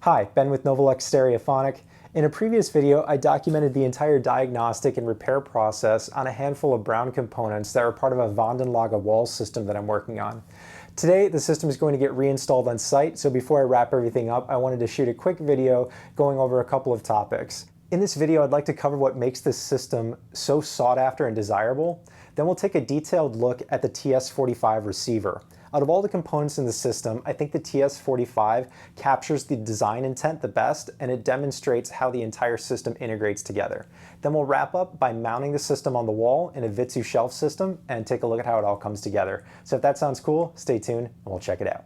Hi, Ben with Novelex Stereophonic. In a previous video, I documented the entire diagnostic and repair process on a handful of Braun components that are part of a Wandanlage wall system that I'm working on. Today, the system is going to get reinstalled on site, so before I wrap everything up, I wanted to shoot a quick video going over a couple of topics. In this video, I'd like to cover what makes this system so sought after and desirable. Then we'll take a detailed look at the TS45 receiver. Out of all the components in the system, I think the TS45 captures the design intent the best, and it demonstrates how the entire system integrates together. Then we'll wrap up by mounting the system on the wall in a Vitsoe shelf system and take a look at how it all comes together. So if that sounds cool, stay tuned and we'll check it out.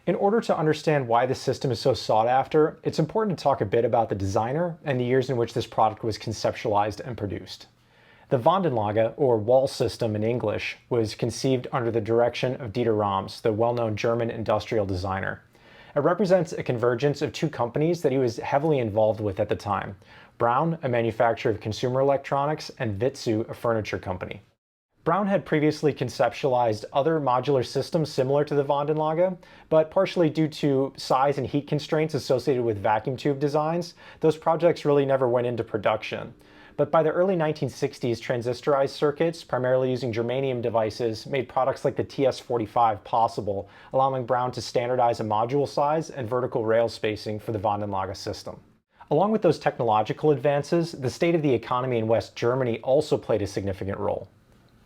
In order to understand why this system is so sought after, it's important to talk a bit about the designer and the years in which this product was conceptualized and produced. The Wandanlage, or wall system in English, was conceived under the direction of Dieter Rams, the well-known German industrial designer. It represents a convergence of two companies that he was heavily involved with at the time: Braun, a manufacturer of consumer electronics, and Vitsoe, a furniture company. Braun had previously conceptualized other modular systems similar to the Wandanlage, but partially due to size and heat constraints associated with vacuum tube designs, those projects really never went into production. But by the early 1960s, transistorized circuits, primarily using germanium devices, made products like the TS45 possible, allowing Braun to standardize a module size and vertical rail spacing for the Wandanlage system. Along with those technological advances, the state of the economy in West Germany also played a significant role.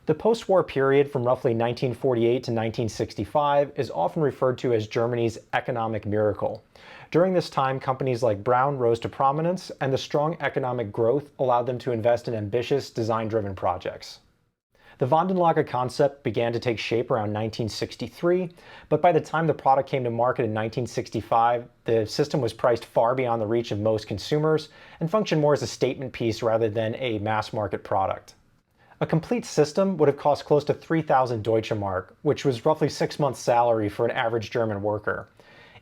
The post-war period from roughly 1948 to 1965 is often referred to as Germany's economic miracle. During this time, companies like Braun rose to prominence, and the strong economic growth allowed them to invest in ambitious, design-driven projects. The Wandanlage concept began to take shape around 1963, but by the time the product came to market in 1965, the system was priced far beyond the reach of most consumers and functioned more as a statement piece rather than a mass-market product. A complete system would have cost close to 3,000 Deutsche Mark, which was roughly 6 months' salary for an average German worker.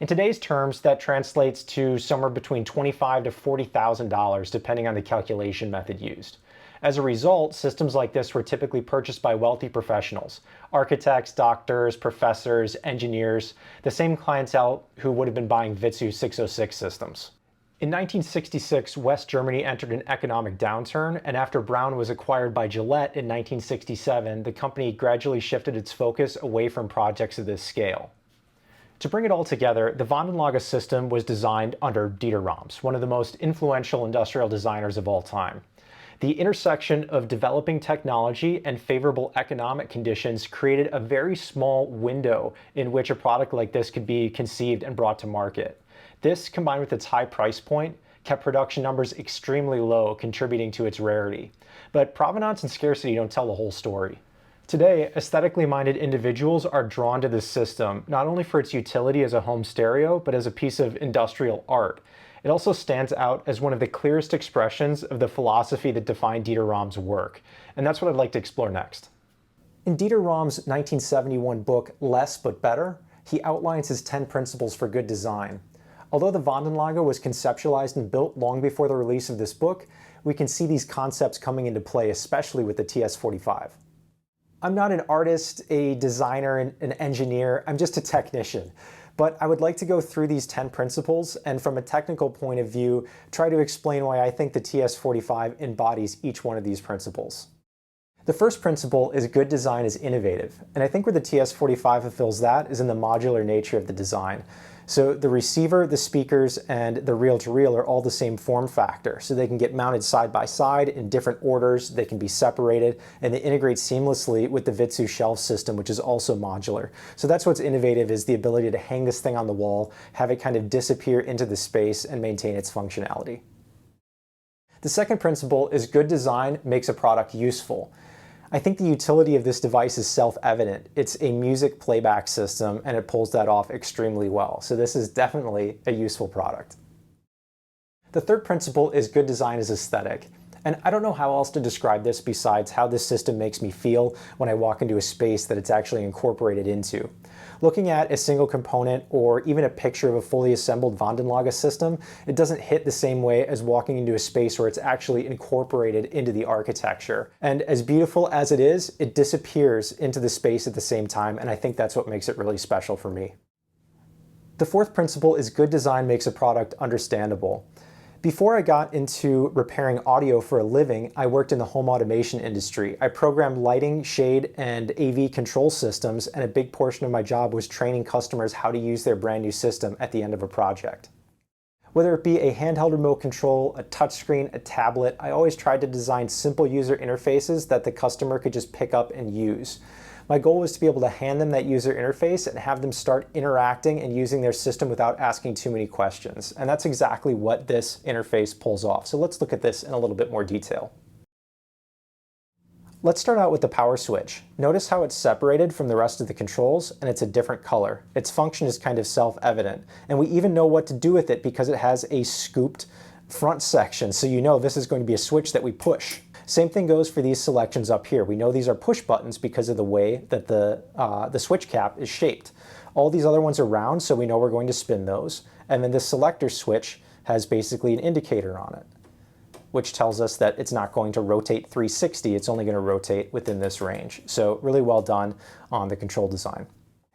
In today's terms, that translates to somewhere between $25,000 to $40,000, depending on the calculation method used. As a result, systems like this were typically purchased by wealthy professionals: architects, doctors, professors, engineers, the same clientele who would have been buying Vitsoe 606 systems. In 1966, West Germany entered an economic downturn, and after Braun was acquired by Gillette in 1967, the company gradually shifted its focus away from projects of this scale. To bring it all together, the Wandanlage system was designed under Dieter Rams, one of the most influential industrial designers of all time. The intersection of developing technology and favorable economic conditions created a very small window in which a product like this could be conceived and brought to market. This, combined with its high price point, kept production numbers extremely low, contributing to its rarity. But provenance and scarcity don't tell the whole story. Today, aesthetically minded individuals are drawn to this system, not only for its utility as a home stereo, but as a piece of industrial art. It also stands out as one of the clearest expressions of the philosophy that defined Dieter Rams' work, and that's what I'd like to explore next. In Dieter Rams' 1971 book, Less But Better, he outlines his 10 principles for good design. Although the Wandanlage was conceptualized and built long before the release of this book, we can see these concepts coming into play, especially with the TS45. I'm not an artist, a designer, an engineer, I'm just a technician. But I would like to go through these 10 principles and from a technical point of view, try to explain why I think the TS45 embodies each one of these principles. The first principle is good design is innovative, and I think where the TS45 fulfills that is in the modular nature of the design. So the receiver, the speakers, and the reel-to-reel are all the same form factor, so they can get mounted side by side in different orders, they can be separated, and they integrate seamlessly with the Vitsoe shelf system, which is also modular. So that's what's innovative, is the ability to hang this thing on the wall, have it kind of disappear into the space, and maintain its functionality. The second principle is good design makes a product useful. I think the utility of this device is self-evident. It's a music playback system, and it pulls that off extremely well. So this is definitely a useful product. The third principle is good design is aesthetic. And I don't know how else to describe this besides how this system makes me feel when I walk into a space that it's actually incorporated into. Looking at a single component or even a picture of a fully assembled Wandanlage system, it doesn't hit the same way as walking into a space where it's actually incorporated into the architecture. And as beautiful as it is, it disappears into the space at the same time, and I think that's what makes it really special for me. The fourth principle is good design makes a product understandable. Before I got into repairing audio for a living, I worked in the home automation industry. I programmed lighting, shade, and AV control systems, and a big portion of my job was training customers how to use their brand new system at the end of a project. Whether it be a handheld remote control, a touchscreen, a tablet, I always tried to design simple user interfaces that the customer could just pick up and use. My goal was to be able to hand them that user interface and have them start interacting and using their system without asking too many questions. And that's exactly what this interface pulls off. So let's look at this in a little bit more detail. Let's start out with the power switch. Notice how it's separated from the rest of the controls and it's a different color. Its function is kind of self-evident. And we even know what to do with it because it has a scooped front section. So you know this is going to be a switch that we push. Same thing goes for these selections up here. We know these are push buttons because of the way that the switch cap is shaped. All these other ones are round, so we know we're going to spin those. And then the selector switch has basically an indicator on it, which tells us that it's not going to rotate 360, it's only going to rotate within this range. So really well done on the control design.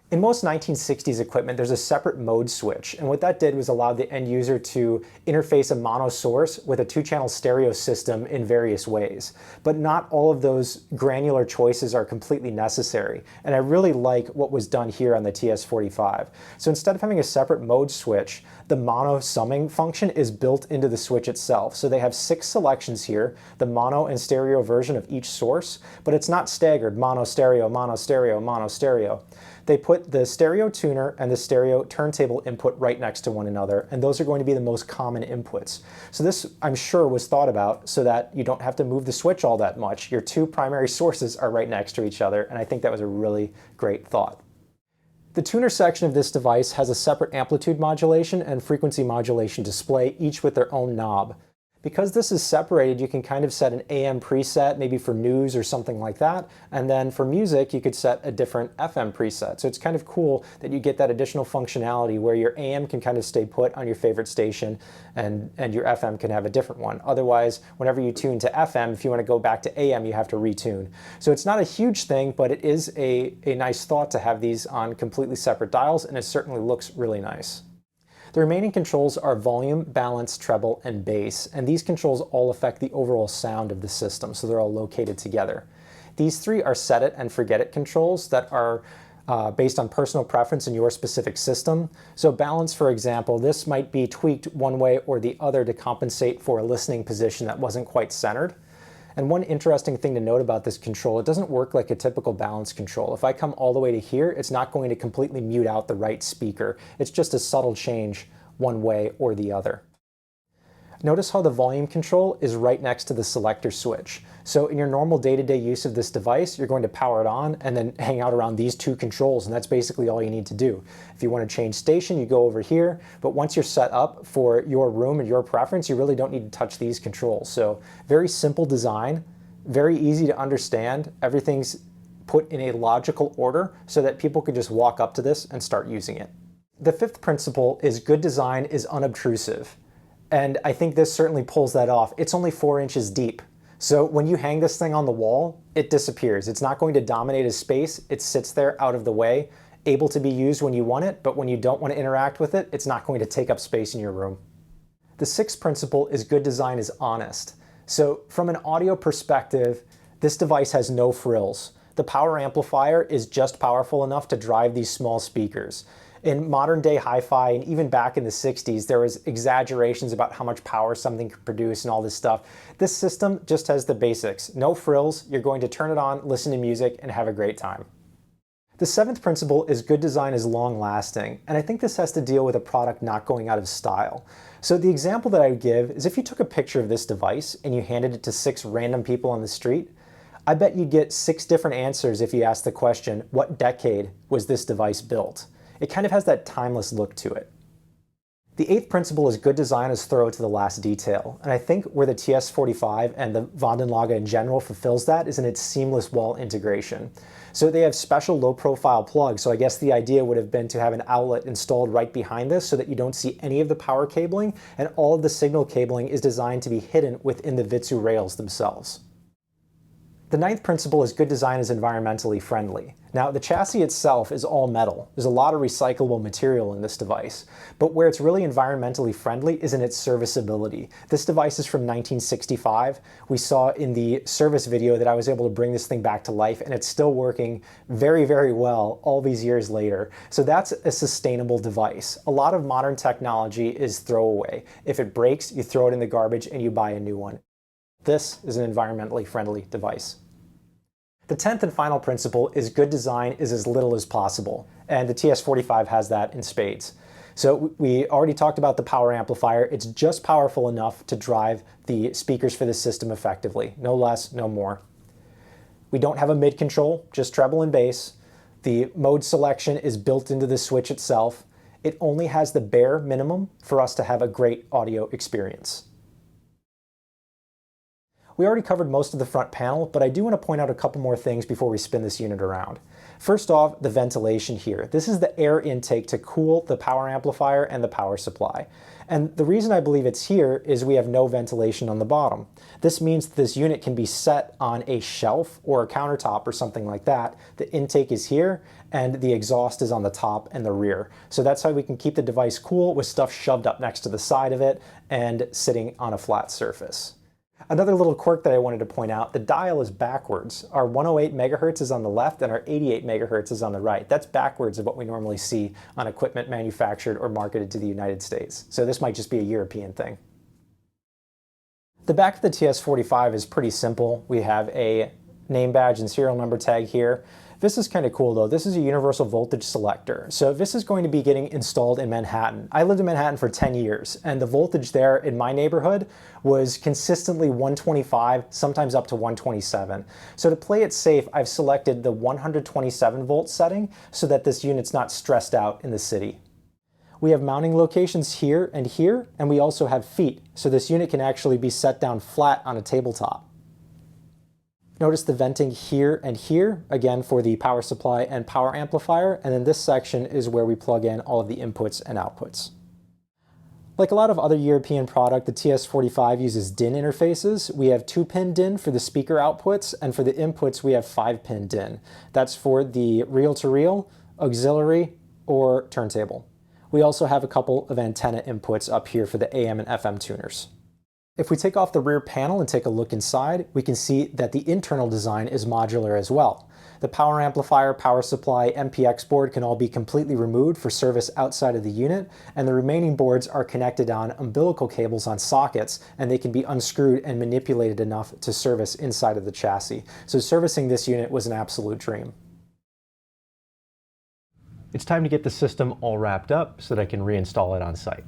In most 1960s equipment, there's a separate mode switch, and what that did was allow the end user to interface a mono source with a two-channel stereo system in various ways. But not all of those granular choices are completely necessary, and I really like what was done here on the TS45. So instead of having a separate mode switch, the mono summing function is built into the switch itself. So they have 6 selections here, the mono and stereo version of each source, but it's not staggered, mono, stereo, mono, stereo, mono, stereo. They put the stereo tuner and the stereo turntable input right next to one another, and those are going to be the most common inputs. So this, I'm sure, was thought about so that you don't have to move the switch all that much. Your 2 primary sources are right next to each other, and I think that was a really great thought. The tuner section of this device has a separate amplitude modulation and frequency modulation display, each with their own knob. Because this is separated, you can kind of set an AM preset, maybe for news or something like that, and then for music you could set a different FM preset. So it's kind of cool that you get that additional functionality where your AM can kind of stay put on your favorite station and your FM can have a different one. Otherwise, whenever you tune to FM, if you want to go back to AM, you have to retune. So it's not a huge thing, but it is a nice thought to have these on completely separate dials, and it certainly looks really nice. The remaining controls are volume, balance, treble, and bass, and these controls all affect the overall sound of the system, so they're all located together. These 3 are set it and forget it controls that are based on personal preference in your specific system. So balance, for example, this might be tweaked one way or the other to compensate for a listening position that wasn't quite centered. And one interesting thing to note about this control, it doesn't work like a typical balance control. If I come all the way to here, it's not going to completely mute out the right speaker. It's just a subtle change one way or the other. Notice how the volume control is right next to the selector switch. So in your normal day-to-day use of this device, you're going to power it on and then hang out around these 2 controls, and that's basically all you need to do. If you want to change station, you go over here, but once you're set up for your room and your preference, you really don't need to touch these controls. So very simple design, very easy to understand. Everything's put in a logical order so that people could just walk up to this and start using it. The 5th principle is good design is unobtrusive. And I think this certainly pulls that off. It's only 4 inches deep. So when you hang this thing on the wall, it disappears. It's not going to dominate a space. It sits there out of the way, able to be used when you want it, but when you don't want to interact with it, it's not going to take up space in your room. The 6th principle is good design is honest. So from an audio perspective, this device has no frills. The power amplifier is just powerful enough to drive these small speakers. In modern day hi-fi, and even back in the 60s, there was exaggerations about how much power something could produce and all this stuff. This system just has the basics. No frills, you're going to turn it on, listen to music, and have a great time. The 7th principle is good design is long-lasting, and I think this has to deal with a product not going out of style. So the example that I would give is if you took a picture of this device and you handed it to 6 random people on the street, I bet you'd get 6 different answers if you asked the question, what decade was this device built? It kind of has that timeless look to it. The 8th principle is good design is thorough to the last detail, and I think where the TS45 and the Wandanlage in general fulfills that is in its seamless wall integration. So they have special low-profile plugs, so I guess the idea would have been to have an outlet installed right behind this so that you don't see any of the power cabling, and all of the signal cabling is designed to be hidden within the Vitsoe rails themselves. The ninth principle is good design is environmentally friendly. Now, the chassis itself is all metal. There's a lot of recyclable material in this device, but where it's really environmentally friendly is in its serviceability. This device is from 1965. We saw in the service video that I was able to bring this thing back to life, and it's still working very, very well all these years later. So that's a sustainable device. A lot of modern technology is throwaway. If it breaks, you throw it in the garbage and you buy a new one. This is an environmentally friendly device. The 10th and final principle is good design is as little as possible, and the TS45 has that in spades. So we already talked about the power amplifier. It's just powerful enough to drive the speakers for the system effectively. No less, no more. We don't have a mid control, just treble and bass. The mode selection is built into the switch itself. It only has the bare minimum for us to have a great audio experience. We already covered most of the front panel, but I do want to point out a couple more things before we spin this unit around. First off, the ventilation here. This is the air intake to cool the power amplifier and the power supply. And the reason I believe it's here is we have no ventilation on the bottom. This means that this unit can be set on a shelf or a countertop or something like that. The intake is here and the exhaust is on the top and the rear. So that's how we can keep the device cool with stuff shoved up next to the side of it and sitting on a flat surface. Another little quirk that I wanted to point out, the dial is backwards. Our 108 megahertz is on the left and our 88 megahertz is on the right. That's backwards of what we normally see on equipment manufactured or marketed to the United States. So this might just be a European thing. The back of the TS45 is pretty simple. We have a name badge and serial number tag here. This is kind of cool though. This is a universal voltage selector. So this is going to be getting installed in Manhattan. I lived in Manhattan for 10 years and the voltage there in my neighborhood was consistently 125, sometimes up to 127. So to play it safe, I've selected the 127 volt setting so that this unit's not stressed out in the city. We have mounting locations here, and we also have feet. So this unit can actually be set down flat on a tabletop. Notice the venting here and here, again for the power supply and power amplifier, and then this section is where we plug in all of the inputs and outputs. Like a lot of other European product, the TS45 uses DIN interfaces. We have 2-pin DIN for the speaker outputs, and for the inputs we have 5-pin DIN. That's for the reel-to-reel, auxiliary, or turntable. We also have a couple of antenna inputs up here for the AM and FM tuners. If we take off the rear panel and take a look inside, we can see that the internal design is modular as well. The power amplifier, power supply, MPX board can all be completely removed for service outside of the unit, and the remaining boards are connected on umbilical cables on sockets, and they can be unscrewed and manipulated enough to service inside of the chassis. So servicing this unit was an absolute dream. It's time to get the system all wrapped up so that I can reinstall it on site.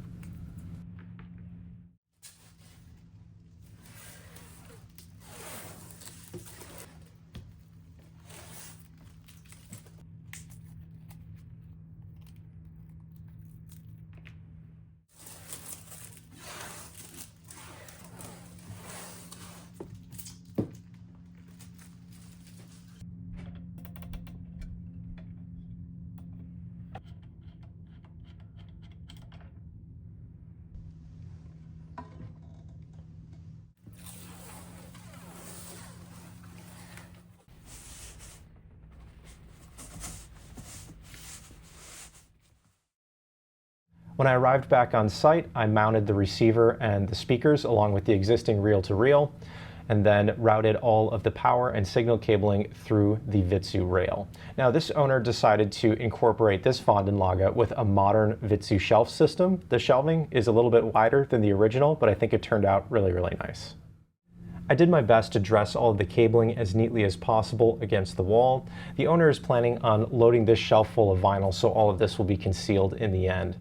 When I arrived back on site, I mounted the receiver and the speakers along with the existing reel-to-reel, and then routed all of the power and signal cabling through the Vitsoe rail. Now this owner decided to incorporate this Wandanlage with a modern Vitsoe shelf system. The shelving is a little bit wider than the original, but I think it turned out really, really nice. I did my best to dress all of the cabling as neatly as possible against the wall. The owner is planning on loading this shelf full of vinyl, so all of this will be concealed in the end.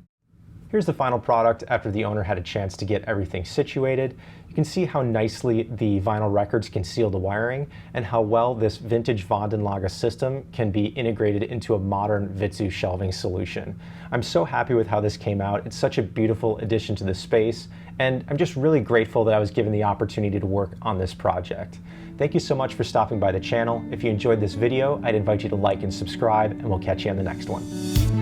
Here's the final product after the owner had a chance to get everything situated. You can see how nicely the vinyl records conceal the wiring and how well this vintage Wandanlage system can be integrated into a modern Vitsoe shelving solution. I'm so happy with how this came out. It's such a beautiful addition to the space, and I'm just really grateful that I was given the opportunity to work on this project. Thank you so much for stopping by the channel. If you enjoyed this video, I'd invite you to like and subscribe, and we'll catch you on the next one.